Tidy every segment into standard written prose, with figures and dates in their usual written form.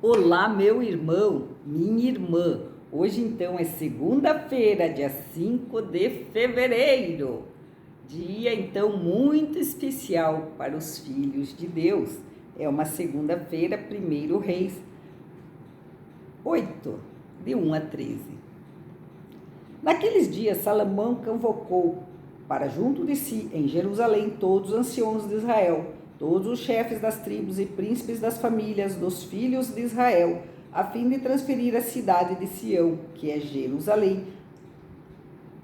Olá, meu irmão, minha irmã. Hoje então é segunda-feira, dia 5 de fevereiro. Dia então muito especial para os filhos de Deus. É uma segunda-feira, 1º Reis 8, de 1 a 13. Naqueles dias, Salomão convocou para junto de si, em Jerusalém, todos os anciãos de Israel, todos os chefes das tribos e príncipes das famílias dos filhos de Israel, a fim de transferir a cidade de Sião, que é Jerusalém,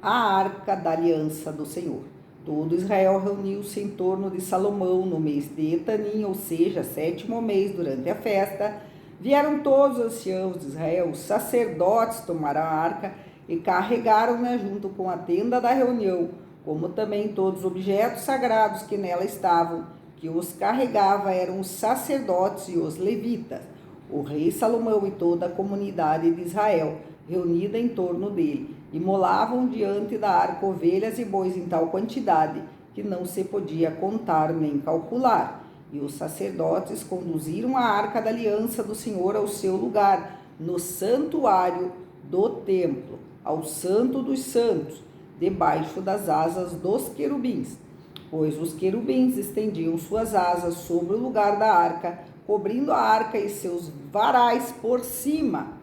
a arca da aliança do Senhor. Todo Israel reuniu-se em torno de Salomão no mês de Etanim, ou seja, 7º mês, durante a festa. Vieram todos os anciãos de Israel, os sacerdotes tomaram a arca e carregaram-na junto com a tenda da reunião, como também todos os objetos sagrados que nela estavam. Que os carregava eram os sacerdotes e os levitas. O rei Salomão e toda a comunidade de Israel, reunida em torno dele, imolavam diante da arca ovelhas e bois em tal quantidade que não se podia contar nem calcular. E os sacerdotes conduziram a arca da aliança do Senhor ao seu lugar, no santuário do templo, ao Santo dos Santos, debaixo das asas dos querubins. Pois os querubins estendiam suas asas sobre o lugar da arca, cobrindo a arca e seus varais por cima.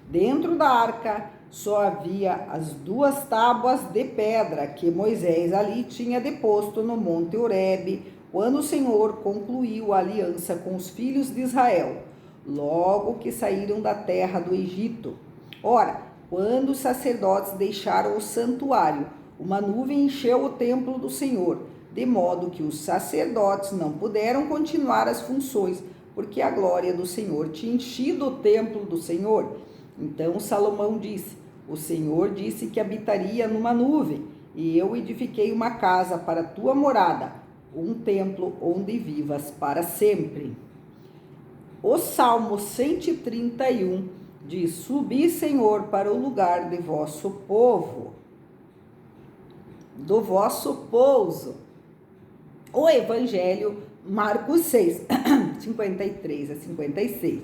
Dentro da arca só havia as 2 tábuas de pedra que Moisés ali tinha deposto no monte Horebe, quando o Senhor concluiu a aliança com os filhos de Israel, logo que saíram da terra do Egito. Ora, quando os sacerdotes deixaram o santuário, uma nuvem encheu o templo do Senhor, de modo que os sacerdotes não puderam continuar as funções, porque a glória do Senhor tinha enchido o templo do Senhor. Então Salomão disse: o Senhor disse que habitaria numa nuvem, e eu edifiquei uma casa para tua morada, um templo onde vivas para sempre. O Salmo 131 diz: subi, Senhor, para o lugar de vosso povo, do vosso pouso. O Evangelho, Marcos 6, 53 a 56.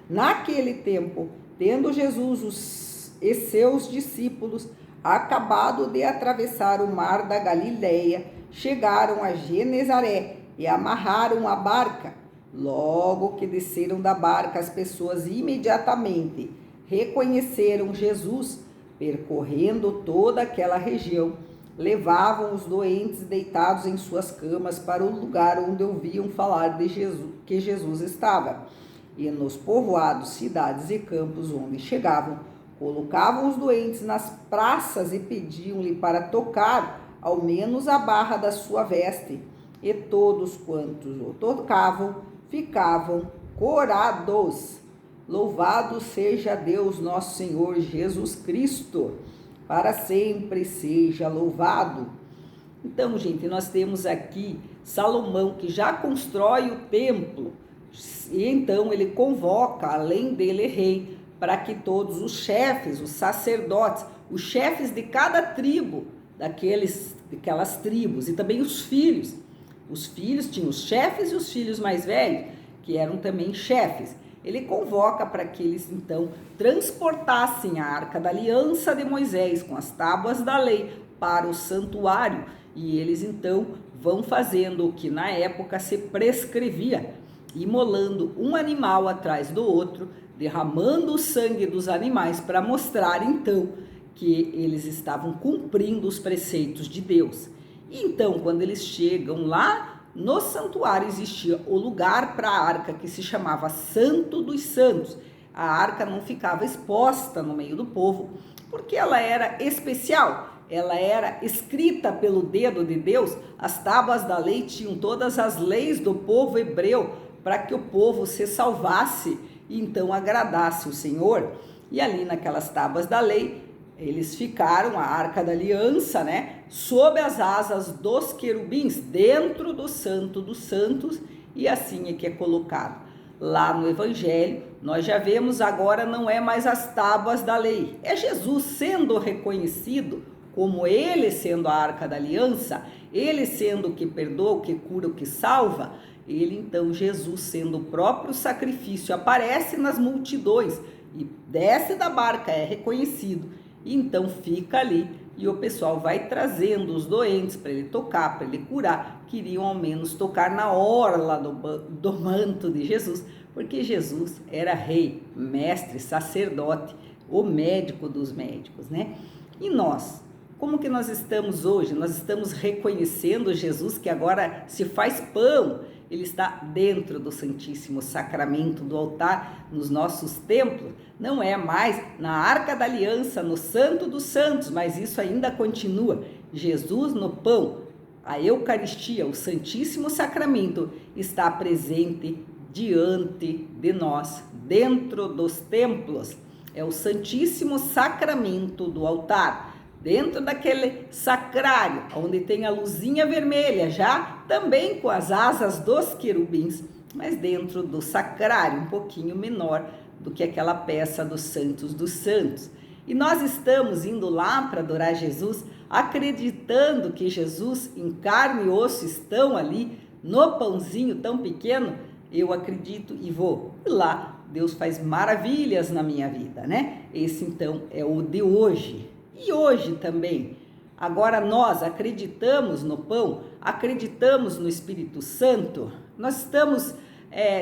Naquele tempo, tendo Jesus e seus discípulos acabado de atravessar o mar da Galileia, chegaram a Genezaré e amarraram a barca. Logo que desceram da barca, as pessoas imediatamente reconheceram Jesus, percorrendo toda aquela região. Levavam os doentes deitados em suas camas para o lugar onde ouviam falar de Jesus, que Jesus estava. E nos povoados, cidades e campos onde chegavam, colocavam os doentes nas praças e pediam-lhe para tocar ao menos a barra da sua veste. E todos quantos o tocavam ficavam curados. Louvado seja Deus, nosso Senhor Jesus Cristo, para sempre seja louvado. Então, gente, nós temos aqui Salomão, que já constrói o templo, e então ele convoca, além dele, rei, para que todos os chefes, os sacerdotes, os chefes de cada tribo, daquelas tribos, e também os filhos tinham os chefes e os filhos mais velhos, que eram também chefes. Ele convoca para que eles, então, transportassem a arca da aliança de Moisés com as tábuas da lei para o santuário. E eles, então, vão fazendo o que na época se prescrevia, imolando um animal atrás do outro, derramando o sangue dos animais para mostrar, então, que eles estavam cumprindo os preceitos de Deus. E, então, quando eles chegam lá, no santuário existia o lugar para a arca, que se chamava Santo dos Santos. A arca não ficava exposta no meio do povo, porque ela era especial, ela era escrita pelo dedo de Deus. As tábuas da lei tinham todas as leis do povo hebreu, para que o povo se salvasse e então agradasse o Senhor. E ali naquelas tábuas da lei, eles ficaram, a arca da aliança, né, sob as asas dos querubins, dentro do Santo dos Santos, e assim é que é colocado. Lá no Evangelho, nós já vemos agora, não é mais as tábuas da lei, é Jesus sendo reconhecido como ele sendo a arca da aliança, ele sendo o que perdoa, o que cura, o que salva, Ele então, Jesus, sendo o próprio sacrifício, aparece nas multidões e desce da barca, é reconhecido, e então fica ali, e o pessoal vai trazendo os doentes para ele tocar, para ele curar. Queriam ao menos tocar na orla do manto de Jesus, porque Jesus era rei, mestre, sacerdote, o médico dos médicos, né? E nós, como que nós estamos hoje? Nós estamos reconhecendo Jesus que agora se faz pão. Ele está dentro do Santíssimo Sacramento, do altar, nos nossos templos. Não é mais na Arca da Aliança, no Santo dos Santos, mas isso ainda continua. Jesus no pão, a Eucaristia, o Santíssimo Sacramento, está presente diante de nós, dentro dos templos. É o Santíssimo Sacramento do altar. Dentro daquele sacrário, onde tem a luzinha vermelha, já também com as asas dos querubins, mas dentro do sacrário, um pouquinho menor do que aquela peça dos Santos. E nós estamos indo lá para adorar Jesus, acreditando que Jesus em carne e osso estão ali, no pãozinho tão pequeno. Eu acredito e vou. E lá Deus faz maravilhas na minha vida, né? Esse então é o de hoje. E hoje também, agora nós acreditamos no pão, acreditamos no Espírito Santo, nós estamos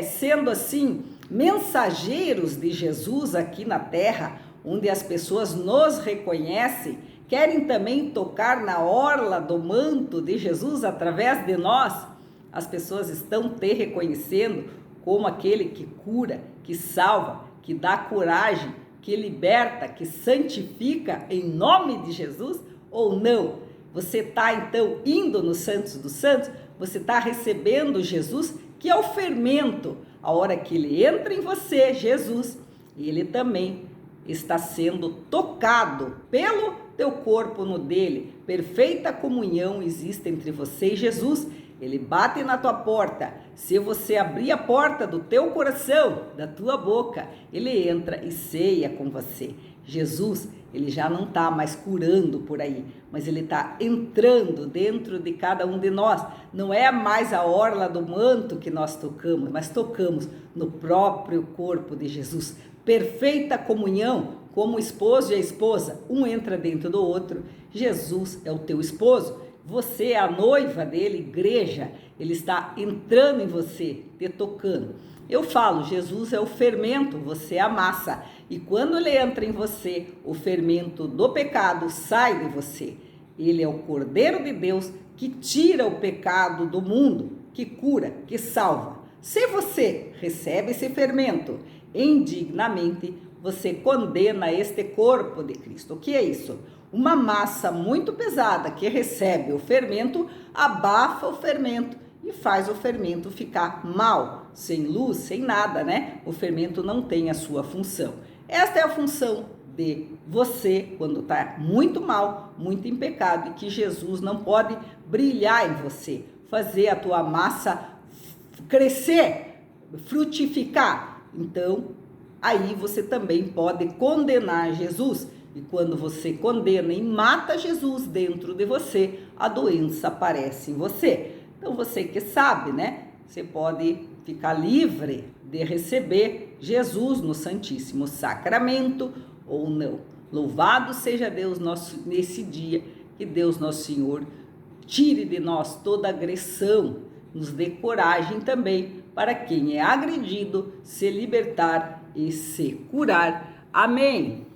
sendo assim, mensageiros de Jesus aqui na terra, onde as pessoas nos reconhecem, querem também tocar na orla do manto de Jesus através de nós. As pessoas estão te reconhecendo como aquele que cura, que salva, que dá coragem, que liberta, que santifica em nome de Jesus ou não? Você está então indo no Santos dos Santos, você está recebendo Jesus, que é o fermento. A hora que ele entra em você, Jesus, ele também está sendo tocado pelo teu corpo no dele. Perfeita comunhão existe entre você e Jesus. Ele bate na tua porta. Se você abrir a porta do teu coração, da tua boca, ele entra e ceia com você. Jesus, ele já não está mais curando por aí, mas ele está entrando dentro de cada um de nós. Não é mais a orla do manto que nós tocamos, mas tocamos no próprio corpo de Jesus. Perfeita comunhão, como o esposo e a esposa, um entra dentro do outro. Jesus é o teu esposo. Você é a noiva dele, igreja, ele está entrando em você, te tocando. Eu falo, Jesus é o fermento, você é a massa. E quando ele entra em você, o fermento do pecado sai de você. Ele é o Cordeiro de Deus que tira o pecado do mundo, que cura, que salva. Se você recebe esse fermento indignamente, você condena este corpo de Cristo. O que é isso? Uma massa muito pesada que recebe o fermento, abafa o fermento e faz o fermento ficar mal, sem luz, sem nada, né? O fermento não tem a sua função. Esta é a função de você quando está muito mal, muito em pecado, e que Jesus não pode brilhar em você, fazer a tua massa crescer, frutificar. Então, aí você também pode condenar Jesus. E quando você condena e mata Jesus dentro de você, a doença aparece em você. Então você que sabe, né? Você pode ficar livre de receber Jesus no Santíssimo Sacramento ou não. Louvado seja Deus nosso nesse dia, que Deus nosso Senhor tire de nós toda agressão, nos dê coragem também para quem é agredido se libertar e se curar. Amém.